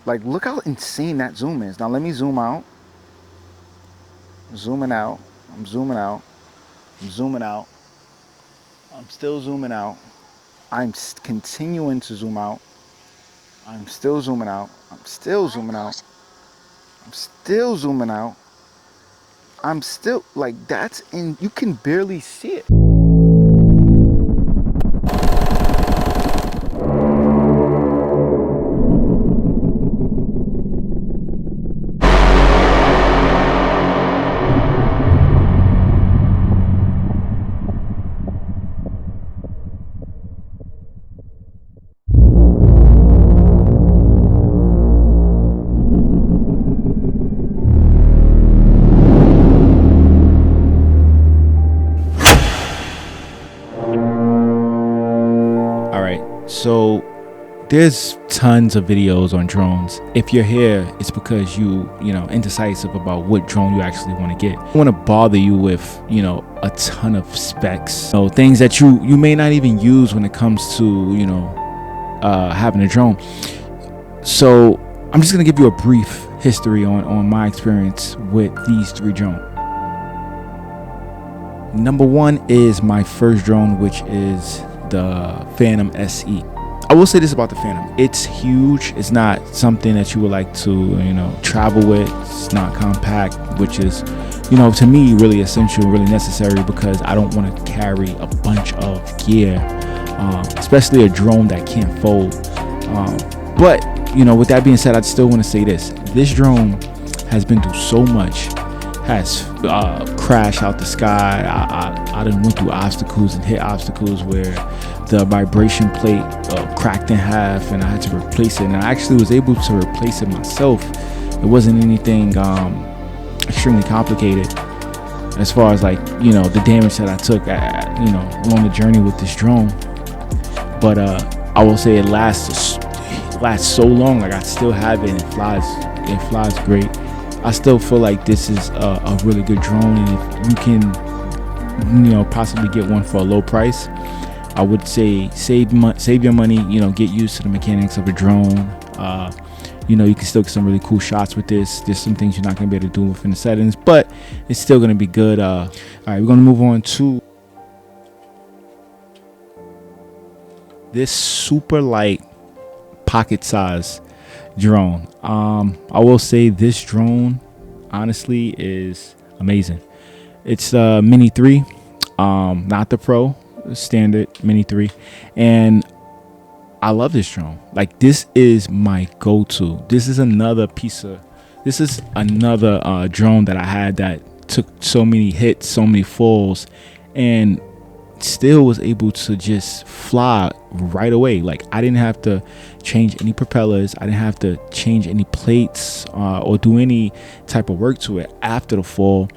Like, look how insane that zoom is. Now let me zoom out. Zooming out. I'm zooming out. I'm zooming out. I'm still zooming out. I'm continuing to zoom out. I'm still zooming out. I'm still zooming out. I'm still zooming out. I'm still, like, that's in, you can barely see it. All right, so there's tons of videos on drones. If you're here, it's because you know, indecisive about what drone you actually want to get. I want to bother you with, you know, a ton of specs, so things that you may not even use when it comes to, you know, having a drone. So I'm just gonna give you a brief history on my experience with these 3 drones. Number 1 is my first drone, which is the Phantom SE. I will say this about the Phantom: it's huge. It's not something that you would like to, you know, travel with. It's not compact, which is, you know, to me really essential, really necessary, because I don't want to carry a bunch of gear, especially a drone that can't fold. But you know, with that being said, I still want to say this drone has been through so much, has crashed out the sky. I done went through obstacles and hit obstacles where the vibration plate cracked in half, and I had to replace it. And I actually was able to replace it myself. It wasn't anything extremely complicated as far as, like, you know, the damage that I took you know, along the journey with this drone. But I will say it lasts so long. Like, I still have it, and it flies great. I still feel like this is a really good drone, and if you can, you know, possibly get one for a low price, I would say save your money. You know, get used to the mechanics of a drone. You know, you can still get some really cool shots with this. There's some things you're not gonna be able to do within the settings, but it's still gonna be good. All right, we're gonna move on to this super light pocket size drone. I will say this drone honestly is amazing. It's Mini 3, not the Pro, standard Mini 3, and I love this drone. Like, this is my go-to. This is another drone that I had that took so many hits, so many falls, and still was able to just fly right away. Like, I didn't have to change any propellers, I didn't have to change any plates or do any type of work to it after the fall.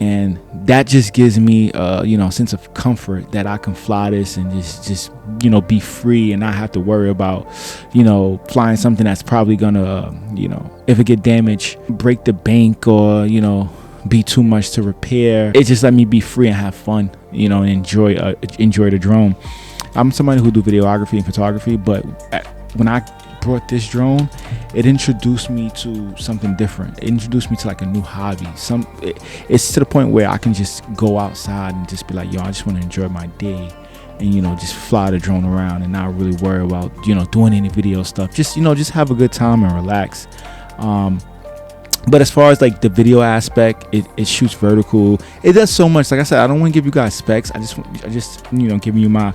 And that just gives me you know, a sense of comfort that I can fly this and just you know, be free and not have to worry about, you know, flying something that's probably gonna you know, if it get damaged, break the bank, or, you know, be too much to repair. It just let me be free and have fun, you know, and enjoy the drone. I'm somebody who do videography and photography, but when I brought this drone, it introduced me to something different. It introduced me to, like, a new hobby. It's to the point where I can just go outside and just be like, yo, I just want to enjoy my day, and, you know, just fly the drone around and not really worry about, you know, doing any video stuff. Just, you know, just have a good time and relax. But as far as, like, the video aspect, it shoots vertical. It does so much. Like I said, I don't want to give you guys specs. I just you know, giving you my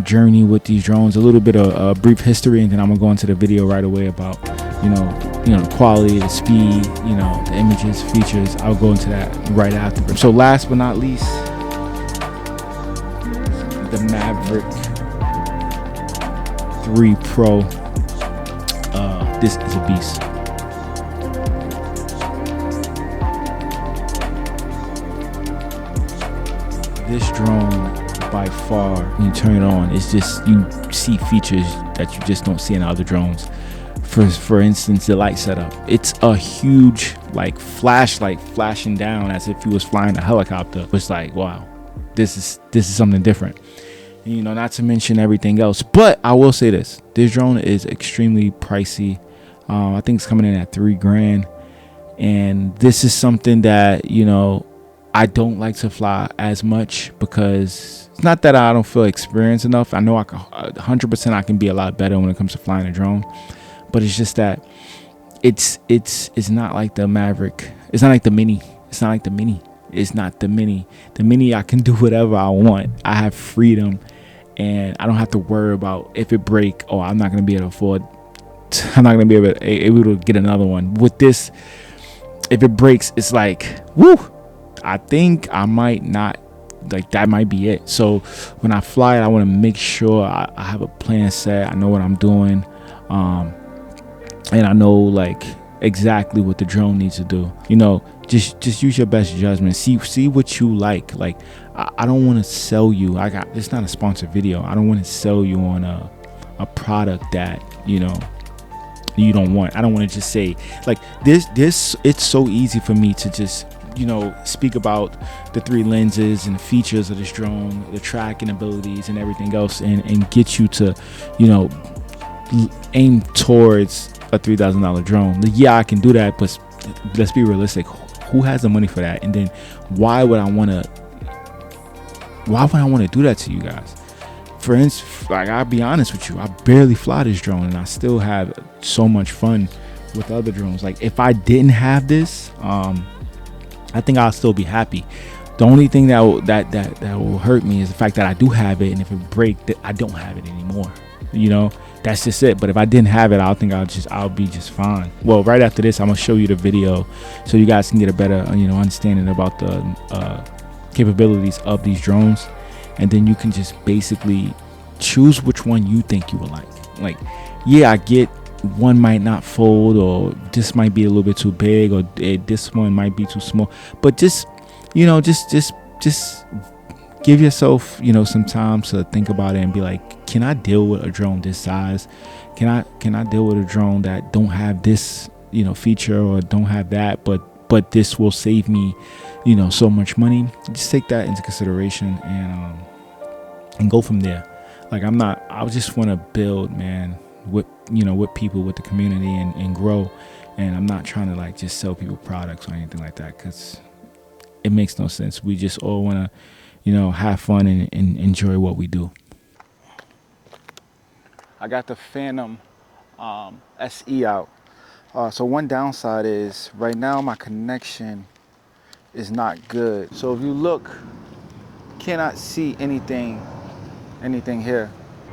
journey with these drones, a little bit of brief history, and then I'm gonna go into the video right away about, you know, the quality, the speed, you know, the images, features. I'll go into that right after. So last but not least, the Mavic 3 Pro. This is a beast. This drone, by far, when you turn it on, it's just, you see features that you just don't see in other drones. For instance, the light setup. It's a huge, like, flashlight flashing down as if you was flying a helicopter. It's like, wow, this is something different. You know, not to mention everything else. But I will say this drone is extremely pricey. I think it's coming in at $3 grand. And this is something that, you know, I don't like to fly as much, because it's not that I don't feel experienced enough. I know I can 100% I can be a lot better when it comes to flying a drone, but it's just that it's not like the Maverick. It's not like the Mini. It's not like the Mini. It's not the Mini. The Mini, I can do whatever I want. I have freedom, and I don't have to worry about if it break. Oh, I'm not gonna be able to afford. I'm not gonna be able to get another one. With this, if it breaks, it's like, woo. I think I might not, like, that might be it. So when I fly it, I want to make sure I have a plan set. I know what I'm doing, and I know like exactly what the drone needs to do. You know, just use your best judgment. See what you like. Like, I don't want to sell you. It's not a sponsored video. I don't want to sell you on a product that, you know, you don't want. I don't want to just say like this. It's so easy for me to just, you know, speak about the 3 lenses and the features of this drone, the tracking abilities and everything else, and get you to, you know, aim towards a $3,000 drone. Yeah, I can do that, but let's be realistic. Who has the money for that? And then why would I want to do that to you guys? For instance, like, I'll be honest with you, I barely fly this drone, and I still have so much fun with other drones. Like, if I didn't have this, I think I'll still be happy. The only thing that will hurt me is the fact that I do have it, and if it breaks, I don't have it anymore. You know, that's just it. But if I didn't have it, I think I'll be just fine. Well, right after this, I'm gonna show you the video so you guys can get a better, you know, understanding about the capabilities of these drones, and then you can just basically choose which one you think you will like. Like, yeah, I get one might not fold, or this might be a little bit too big, or this one might be too small, but just, you know, just give yourself, you know, some time to think about it and be like, can I deal with a drone this size? Can I deal with a drone that don't have this, you know, feature, or don't have that, but this will save me, you know, so much money? Just take that into consideration, and go from there. Like, I just want to build, man, with, you know, with people, with the community, and grow. And I'm not trying to like just sell people products or anything like that, because it makes no sense. We just all want to, you know, have fun and enjoy what we do. I got the Phantom SE out. So one downside is right now my connection is not good. So if you look, cannot see anything here.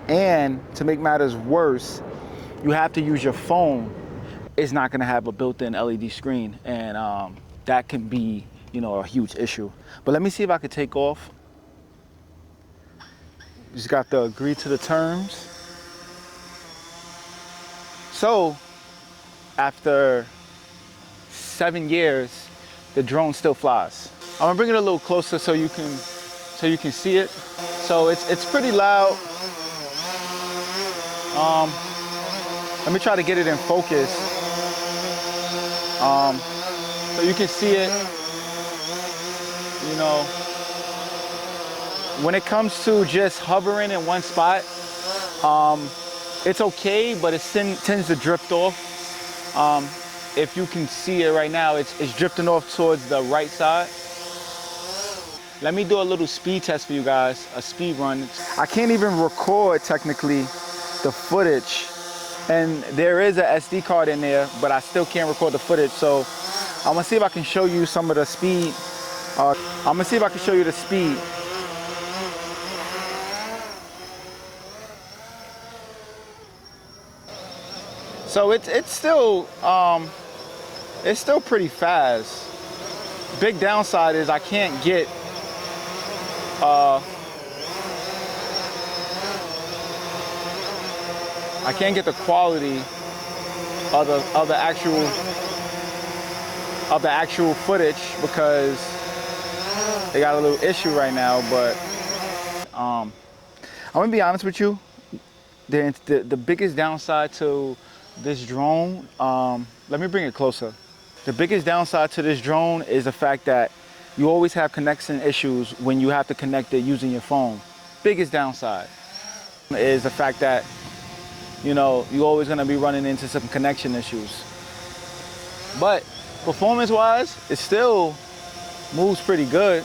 And to make matters worse, you have to use your phone. It's not gonna have a built-in LED screen, and that can be, you know, a huge issue. But let me see if I could take off. Just got to agree to the terms. So after 7 years, the drone still flies. I'm gonna bring it a little closer so you can see it. So it's pretty loud. Let me try to get it in focus. So you can see it. You know, when it comes to just hovering in one spot, it's okay, but it tends to drift off. If you can see it right now, it's drifting off towards the right side. Let me do a little speed test for you guys, a speed run. I can't even record technically the footage, and there is a SD card in there, but I still can't record the footage. So I'm gonna see if I can show you some of the speed. I'm gonna see if I can show you the speed. So it's still pretty fast. Big downside is I can't get the quality of the actual footage, because they got a little issue right now. But I'm gonna be honest with you, the biggest downside to this drone, let me bring it closer. The biggest downside to this drone is the fact that you always have connection issues when you have to connect it using your phone. biggest downside is the fact that, you know, you're always gonna be running into some connection issues. But performance-wise, it still moves pretty good.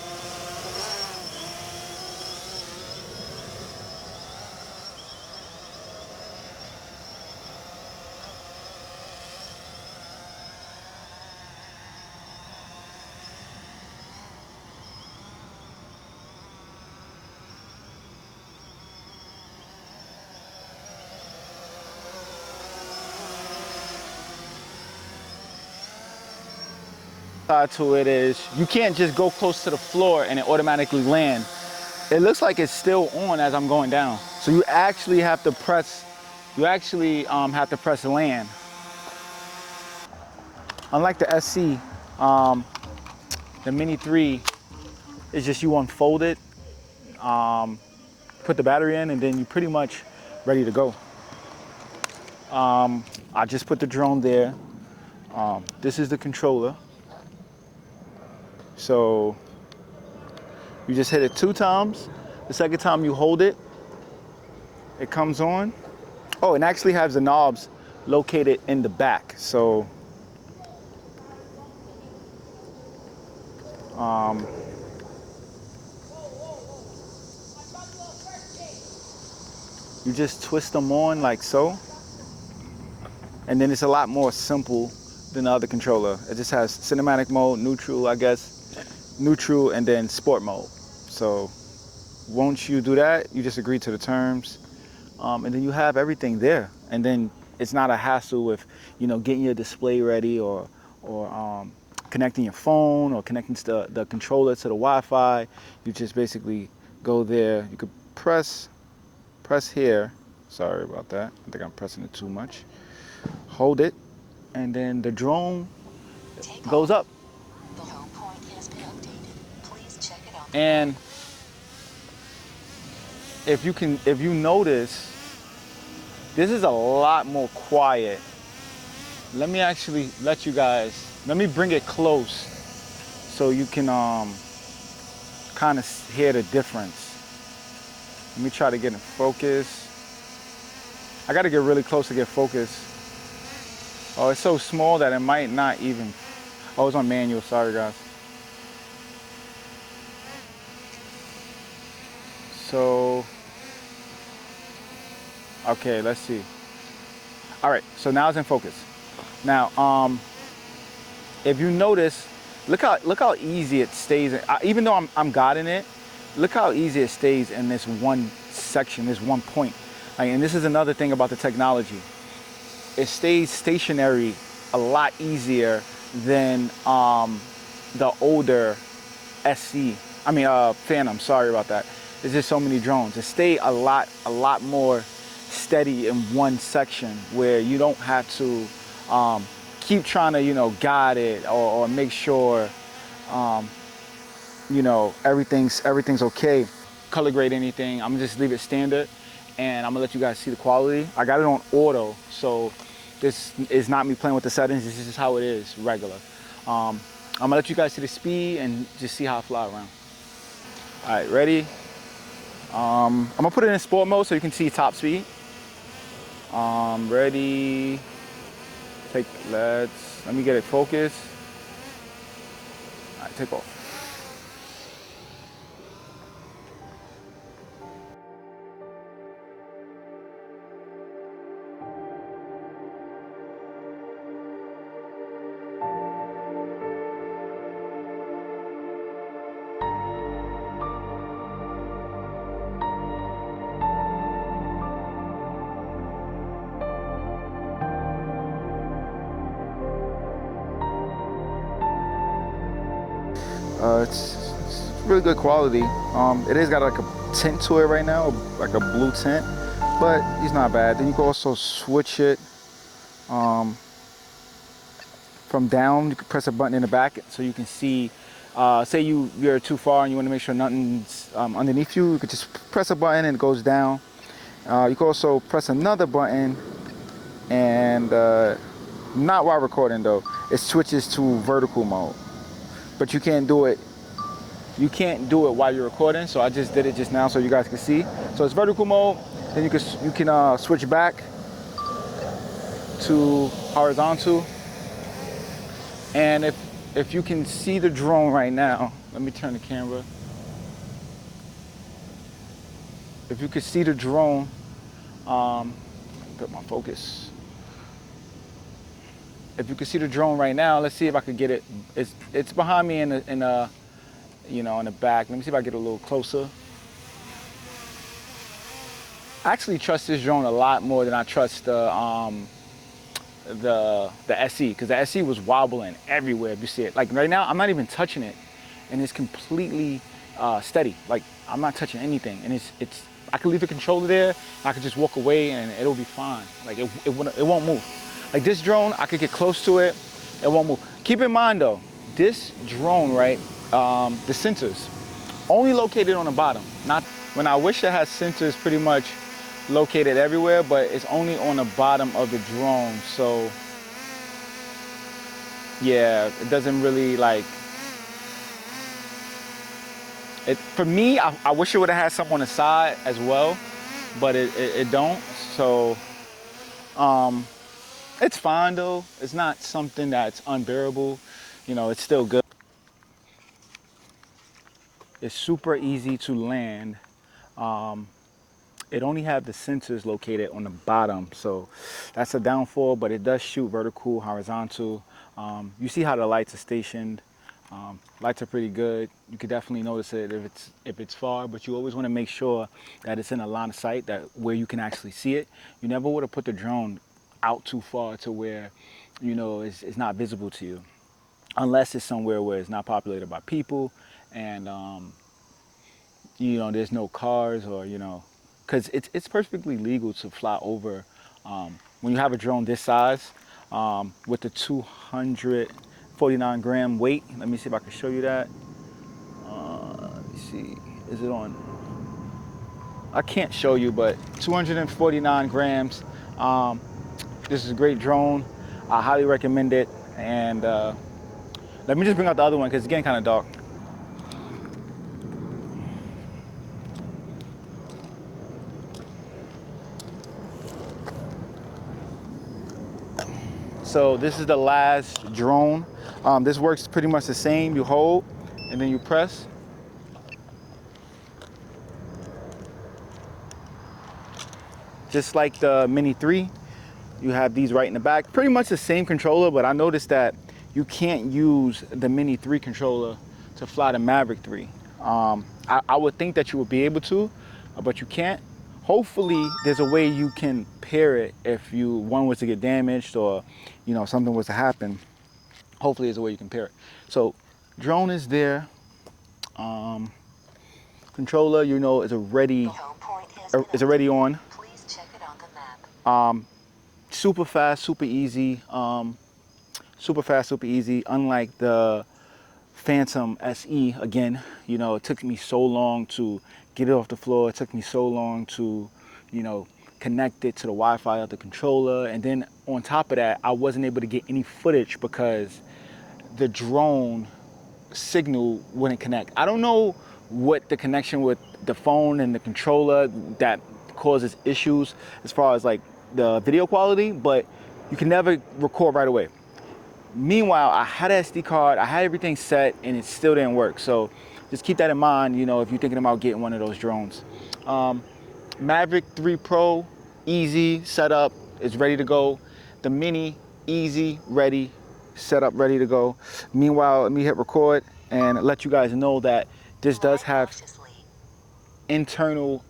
Side to it is you can't just go close to the floor and it automatically land. It looks like it's still on as I'm going down. So you actually have to press, land. Unlike the SC, the Mini 3 is just you unfold it, put the battery in, and then you're pretty much ready to go. I just put the drone there. This is the controller. So you just hit it 2 times. The second time you hold it, it comes on. Oh, it actually has the knobs located in the back. So you just twist them on like so. And then it's a lot more simple than the other controller. It just has cinematic mode, neutral, I guess. Neutral, and then sport mode. So once you do that, you just agree to the terms, and then you have everything there. And then it's not a hassle with, you know, getting your display ready or connecting your phone or connecting to the controller to the Wi-Fi. You just basically go there. You could press here. Sorry about that. I think I'm pressing it too much. Hold it, and then the drone goes up. And if you notice, this is a lot more quiet. Let me actually let me bring it close so you can kind of hear the difference. Let me try to get in focus. I got to get really close to get focus. Oh, it's so small that it might not even, oh, it's on manual, sorry guys. So, okay, let's see. All right, so now it's in focus. Now, if you notice, look how easy it stays. Even though I'm guiding it, look how easy it stays in this one section, this one point. Like, and this is another thing about the technology. It stays stationary a lot easier than the older Phantom. Sorry about that. There's just so many drones. It stay a lot more steady in one section where you don't have to keep trying to, you know, guide it or make sure, you know, everything's okay. Color grade anything. I'm gonna just leave it standard, and I'm gonna let you guys see the quality. I got it on auto, so this is not me playing with the settings. This is just how it is, regular. I'm gonna let you guys see the speed and just see how I fly around. All right, ready? I'm gonna put it in sport mode so you can see top speed. Ready? Let me get it focused. All right, take off. It's really good quality. It is got like a tint to it right now, like a blue tint, but it's not bad. Then you can also switch it from down. You can press a button in the back so you can see. Say you're too far and you want to make sure nothing's underneath you. You could just press a button and it goes down. You can also press another button and not while recording though. It switches to vertical mode. But you can't do it you can't do it while you're recording, so I just did it just now so you guys can see. So it's vertical mode, then you can switch back to horizontal. And if you can see the drone right now, let me turn the camera. If you can see the drone, put my focus. If you can see the drone right now, let's see if I could get it. It's behind me in the you know, in the back. Let me see if I get a little closer. I actually trust this drone a lot more than I trust the SE, because the SE was wobbling everywhere. If you see it, like right now, I'm not even touching it, and it's completely steady. Like I'm not touching anything, and it's. I could leave the controller there. I could just walk away, and it'll be fine. Like it won't move. Like this drone, I could get close to it, it won't move. Keep in mind though, this drone, right? The sensors only located on the bottom. Not when I wish it had sensors pretty much located everywhere, but it's only on the bottom of the drone. So yeah, it doesn't really like it. For me, I wish it would have had some on the side as well, but it don't. So it's fine though. It's not something that's unbearable. You know, it's still good. It's super easy to land. It only have the sensors located on the bottom, so that's a downfall, but it does shoot vertical, horizontal. You see how the lights are stationed. Lights are pretty good. You could definitely notice it if it's far, but you always want to make sure that it's in a line of sight, that where you can actually see it. You never want to put the drone out too far to where, you know, it's not visible to you, unless it's somewhere where it's not populated by people and you know, there's no cars, or you know, because it's perfectly legal to fly over when you have a drone this size with the 249 gram weight. Let me see if I can show you that. Let me see, is it on? I can't show you, but 249 grams. This is a great drone. I highly recommend it. And let me just bring out the other one because it's getting kind of dark. So this is the last drone. This works pretty much the same. You hold and then you press. Just like the Mini 3, you have these right in the back. Pretty much the same controller, but I noticed that you can't use the Mini 3 controller to fly the Mavic 3. I would think that you would be able to, but you can't. Hopefully there's a way you can pair it if one was to get damaged or, you know, something was to happen. Hopefully there's a way you can pair it. So drone is there. Controller, you know, is already on. Please check it on the map. Super fast, super easy. Super fast, super easy. Unlike the Phantom SE, again, you know, it took me so long to get it off the floor. It took me so long to, you know, connect it to the Wi-Fi of the controller. And then on top of that, I wasn't able to get any footage because the drone signal wouldn't connect. I don't know what the connection with the phone and the controller that causes issues as far as like the video quality, but you can never record right away. Meanwhile, I had an SD card, I had everything set, and it still didn't work. So just keep that in mind, you know, if you're thinking about getting one of those drones. Mavic 3 Pro, easy, set up, it's ready to go. The Mini, easy, ready, set up, ready to go. Meanwhile, let me hit record and let you guys know that this does have internal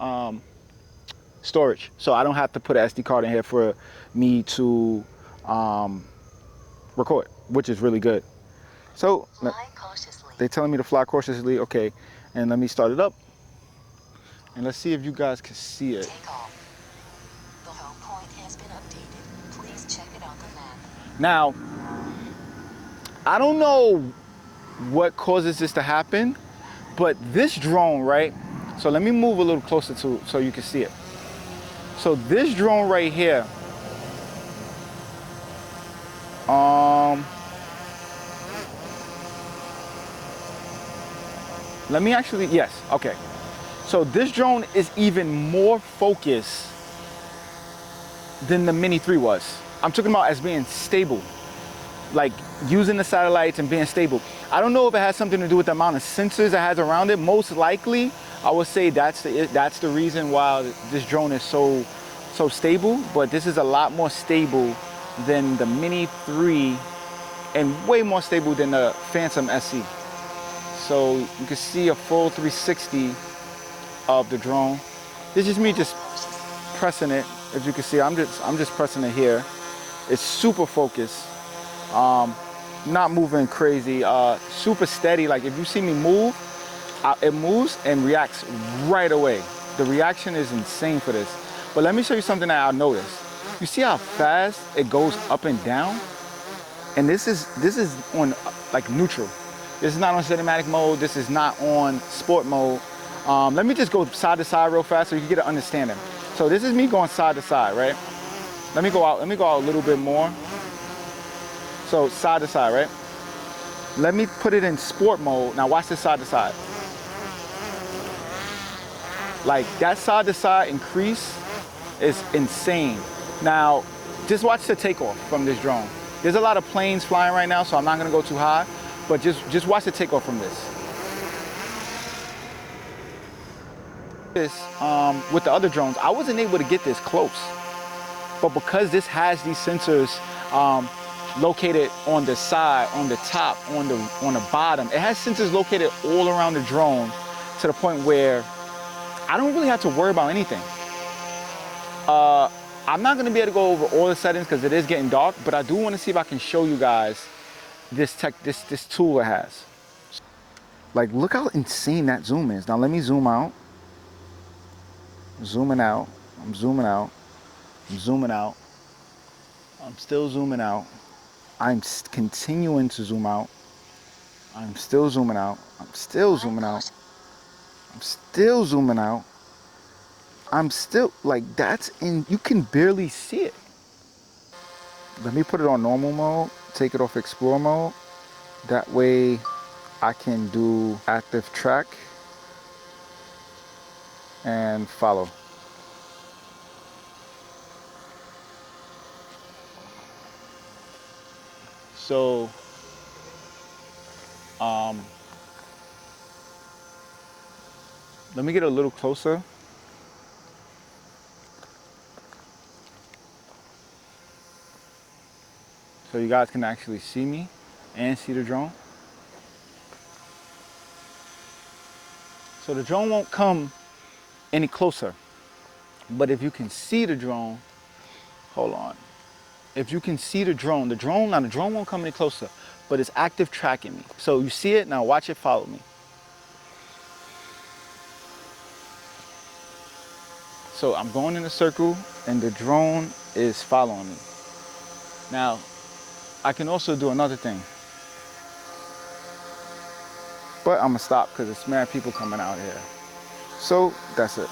storage. So I don't have to put an SD card in here for me to record, which is really good. So they're telling me to fly cautiously. Okay, and let me start it up and let's see if you guys can see it. Take off. The home point has been updated. Please check it on the map. Now, I don't know what causes this to happen, but this drone, right? So let me move a little closer to so you can see it. So this drone right here, Let me actually, yes, okay. So this drone is even more focused than the Mini 3 was. I'm talking about as being stable, like using the satellites and being stable. I don't know if it has something to do with the amount of sensors it has around it. Most likely, I would say that's the reason why this drone is so stable, but this is a lot more stable than the Mini 3 and way more stable than the Phantom SE. So you can see a full 360 of the drone. This is me just pressing it. As you can see, I'm just pressing it here. It's super focused, not moving crazy, super steady. Like if you see me move, it moves and reacts right away. The reaction is insane for this. But let me show you something that I noticed. You see how fast it goes up and down? And this is on like neutral. This is not on cinematic mode. This is not on sport mode. Let me just go side to side real fast so you can get an understanding. So this is me going side to side, right? Let me go out a little bit more. So side to side, right? Let me put it in sport mode. Now watch this side to side. Like that side to side increase is insane. Now, just watch the takeoff from this drone. There's a lot of planes flying right now, so I'm not gonna go too high, but just watch the takeoff from this. With the other drones, I wasn't able to get this close, but because this has these sensors located on the side, on the top, on the bottom, it has sensors located all around the drone to the point where I don't really have to worry about anything. I'm not gonna be able to go over all the settings because it is getting dark, but I do want to see if I can show you guys this tool it has. Like, look how insane that zoom is. Now let me zoom out. Zooming out. I'm zooming out. I'm zooming out. I'm still zooming out. I'm continuing to zoom out. I'm still zooming out. I'm still zooming out. I'm still zooming out. I'm still, like, that's in, you can barely see it. Let me put it on normal mode, take it off explore mode. That way I can do active track and follow. So, let me get a little closer. So you guys can actually see me and see the drone. So the drone won't come any closer, but if you can see the drone, hold on. If you can see the drone won't come any closer, but it's active tracking me. So you see it, now watch it follow me. So I'm going in a circle and the drone is following me. Now, I can also do another thing. But I'm gonna stop because there's mad people coming out here. So that's it.